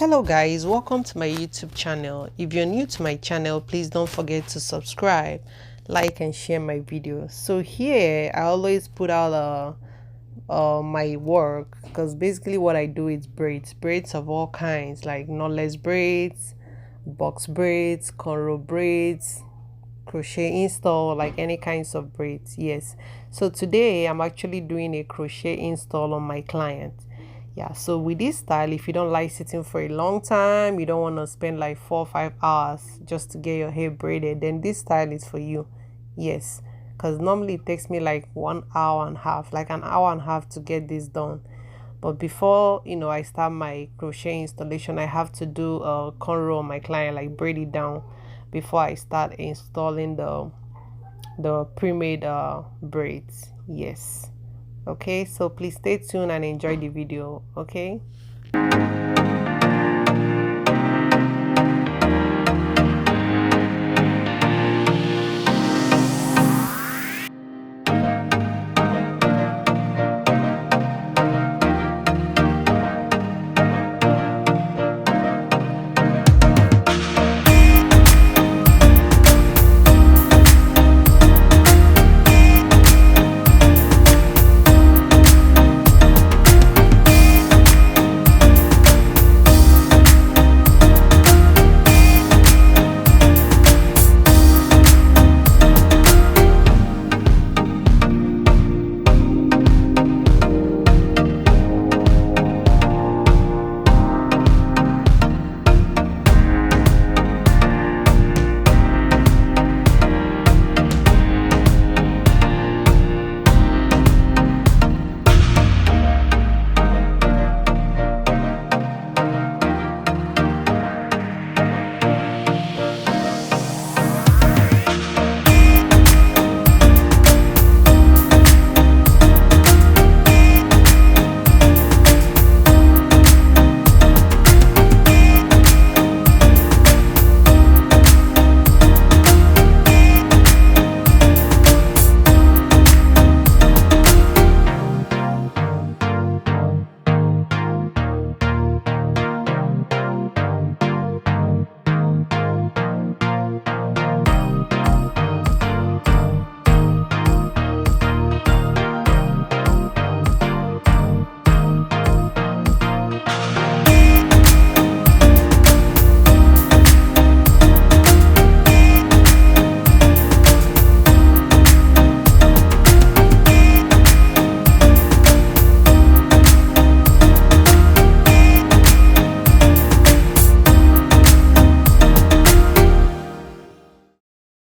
Hello guys, welcome to my YouTube channel. If you're new to my channel, please don't forget to subscribe, like and share my videos. So here I always put out my work, because basically what I do is braids of all kinds, like knotless braids, box braids, cornrow braids, crochet install, like any kinds of braids. Yes, so today I'm actually doing a crochet install on my client. Yeah, so with this style, if you don't like sitting for a long time, you don't want to spend like 4 or 5 hours just to get your hair braided, then this style is for you. Yes, because normally it takes me like 1 hour and a half, like an hour and a half to get this done. But before I start my crochet installation, I have to do a cornrow on my client, like braid it down before I start installing the pre-made braids. Yes. Okay, so please stay tuned and enjoy the video. Okay.